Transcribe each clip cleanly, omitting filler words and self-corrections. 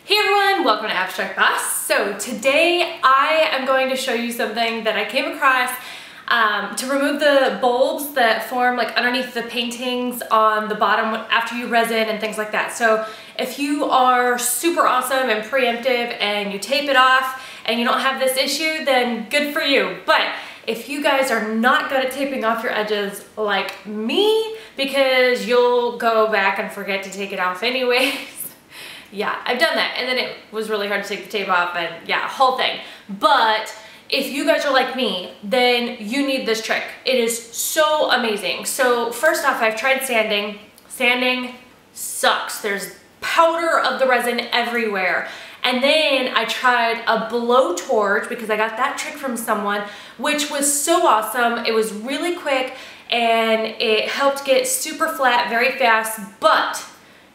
Hey everyone, welcome to Abstract Boss. So today I am going to show you something that I came across to remove the bulbs that form like underneath the paintings on the bottom after you resin and things like that. So if you are super awesome and preemptive and you tape it off and you don't have this issue, then good for you. But if you guys are not good at taping off your edges like me, because you'll go back and forget to take it off anyways. Yeah, I've done that, and then it was really hard to take the tape off, and yeah, whole thing. But if you guys are like me, then you need this trick. It is so amazing. So first off, I've tried sanding. Sanding sucks. There's powder of the resin everywhere. And then I tried a blowtorch because I got that trick from someone, which was so awesome. It was really quick, and it helped get super flat very fast, but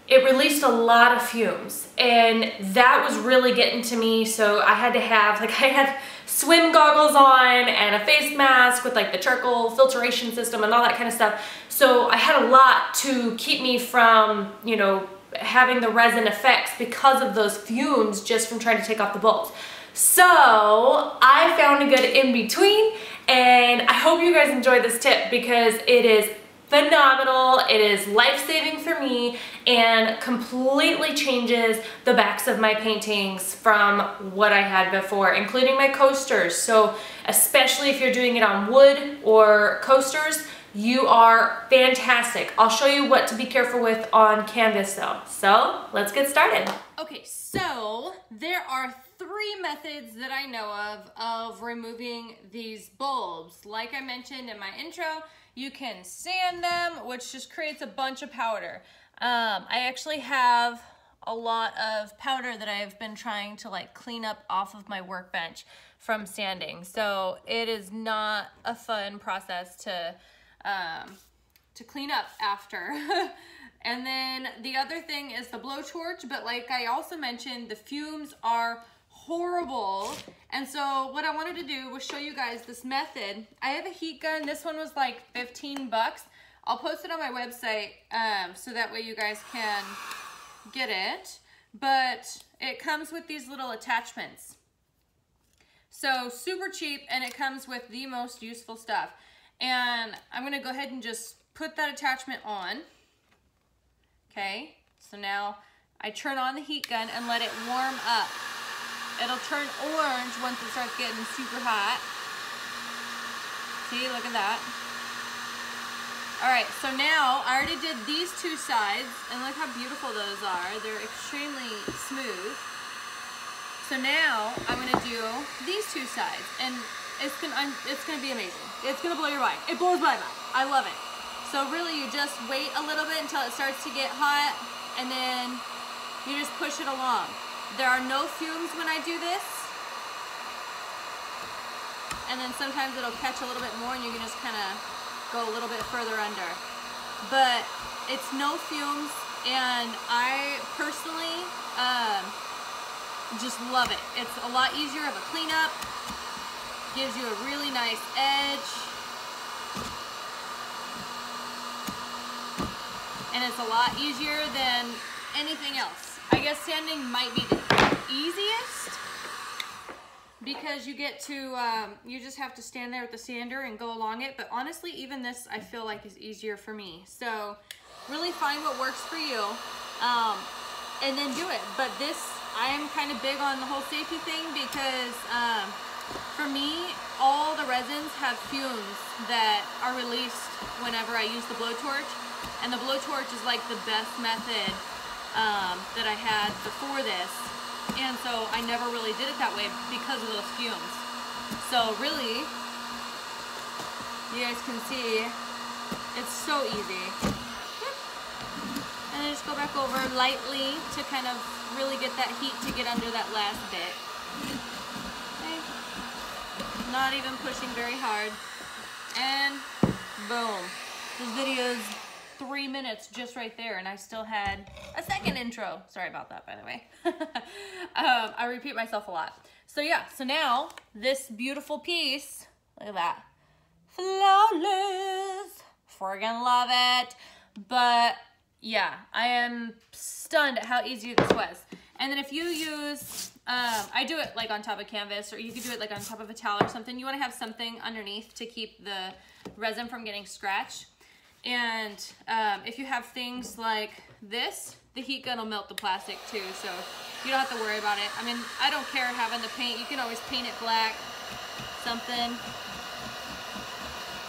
it released a lot of fumes, and that was really getting to me. So I had to have, I had swim goggles on and a face mask with like the charcoal filtration system and all that kind of stuff. So I had a lot to keep me from, you know, having the resin effects because of those fumes just from trying to take off the bulbs. So I found a good in-between, and I hope you guys enjoy this tip because it is phenomenal. It is life-saving for me and completely changes the backs of my paintings from what I had before, including my coasters. So especially if you're doing it on wood or coasters, you are fantastic. I'll show you what to be careful with on canvas though. So let's get started. Okay, so there are 3 methods that I know of removing these bulbs. Like I mentioned in my intro, you can sand them, which just creates a bunch of powder. I actually have a lot of powder that I've been trying to like clean up off of my workbench from sanding. So it is not a fun process to clean up after. And then the other thing is the blowtorch, but like I also mentioned, the fumes are horrible. And so what I wanted to do was show you guys this method. I have a heat gun. This one was like 15 bucks. I'll post it on my website so that way you guys can get it. But it comes with these little attachments. So super cheap, and it comes with the most useful stuff. And I'm gonna go ahead and just put that attachment on. Okay, so now I turn on the heat gun and let it warm up. It'll turn orange once it starts getting super hot. See, look at that. All right, so now I already did these 2 sides, and look how beautiful those are. They're extremely smooth. So now I'm gonna do these 2 sides, and it's gonna be amazing. It's gonna blow your mind. It blows my mind. I love it. So really, you just wait a little bit until it starts to get hot, and then you just push it along. There are no fumes when I do this. And then sometimes it'll catch a little bit more and you can just kind of go a little bit further under. But it's no fumes, and I personally just love it. It's a lot easier of a cleanup. Gives you a really nice edge. And it's a lot easier than anything else. I guess sanding might be the easiest because you get to, you just have to stand there with the sander and go along it. But honestly, even this I feel like is easier for me. So really find what works for you and then do it. But this, I am kind of big on the whole safety thing because for me, all the resins have fumes that are released whenever I use the blowtorch. And the blowtorch is like the best method that I had before this, and so I never really did it that way because of those fumes. So really, you guys can see it's so easy. And then just go back over lightly to kind of really get that heat to get under that last bit. Okay. Not even pushing very hard, and boom. This video's 3 minutes just right there, and I still had a second intro. Sorry about that, by the way. I repeat myself a lot. So yeah, so now this beautiful piece, look at that. Flawless. Friggin' love it. But yeah, I am stunned at how easy this was. And then if you use, I do it like on top of canvas, or you could do it like on top of a towel or something. You want to have something underneath to keep the resin from getting scratched. And if you have things like this, the heat gun will melt the plastic too, so you don't have to worry about it. I mean, I don't care having the paint. You can always paint it black, something.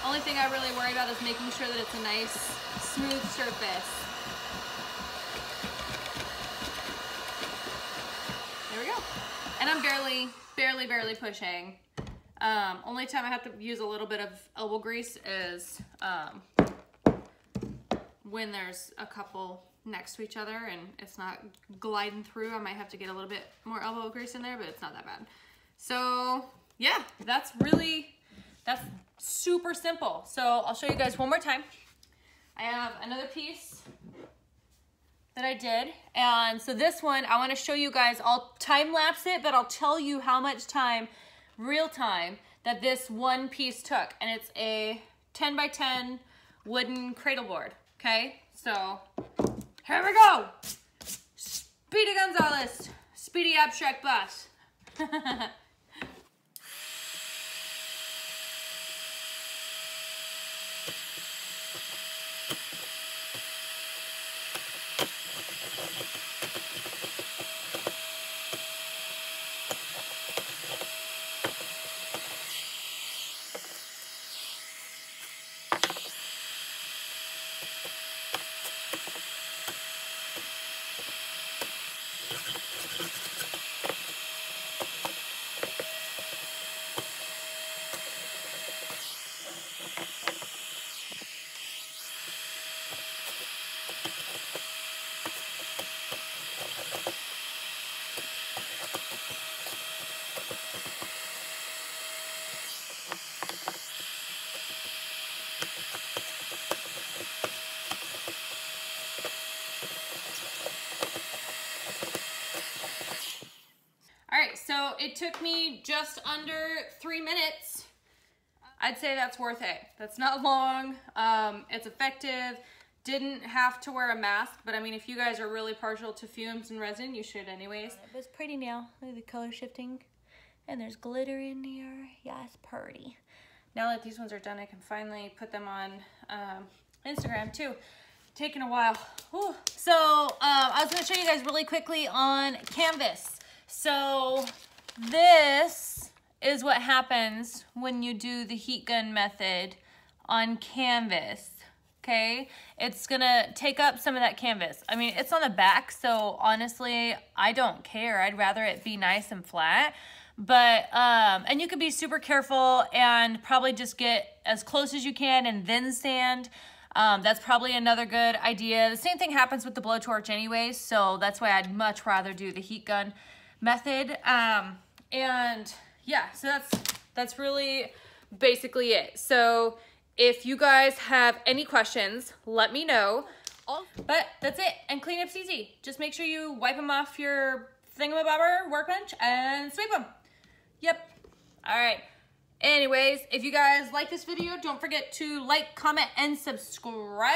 Only thing I really worry about is making sure that it's a nice, smooth surface. There we go. And I'm barely pushing. Only time I have to use a little bit of elbow grease is when there's a couple next to each other and it's not gliding through. I might have to get a little bit more elbow grease in there, but it's not that bad. So yeah, that's super simple. So I'll show you guys one more time. I have another piece that I did. And so this one, I want to show you guys, I'll time lapse it, but I'll tell you how much time, real time, that this one piece took. And it's a 10 by 10 wooden cradle board. Okay, so here we go. Speedy Gonzalez, Speedy Abstract Bus. So it took me just under 3 minutes. I'd say that's worth it. That's not long. It's effective. Didn't have to wear a mask, but I mean, if you guys are really partial to fumes and resin, you should anyways. It was pretty now. Look at the color shifting. And there's glitter in here. Yeah, it's pretty. Now that these ones are done, I can finally put them on Instagram too. Taking a while. Whew. So I was gonna show you guys really quickly on canvas. So this is what happens when you do the heat gun method on canvas, okay? It's gonna take up some of that canvas. I mean, it's on the back, so honestly, I don't care. I'd rather it be nice and flat. But, and you could be super careful and probably just get as close as you can and then sand. That's probably another good idea. The same thing happens with the blowtorch anyways, so that's why I'd much rather do the heat gun method. And yeah, so that's really basically it. So if you guys have any questions, let me know. But that's it, and cleanup's easy. Just make sure you wipe them off your thingamabobber workbench and sweep them. Yep. All right. Anyways, if you guys like this video, don't forget to like, comment, and subscribe.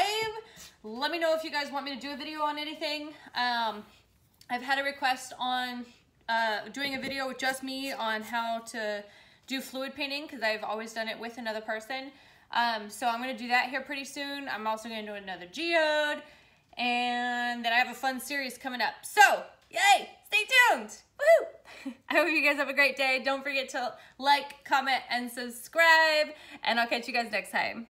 Let me know if you guys want me to do a video on anything. I've had a request on doing a video with just me on how to do fluid painting, because I've always done it with another person. So I'm going to do that here pretty soon. I'm also going to do another geode, and then I have a fun series coming up. So, yay! Stay tuned! Woo! I hope you guys have a great day. Don't forget to like, comment, and subscribe, and I'll catch you guys next time.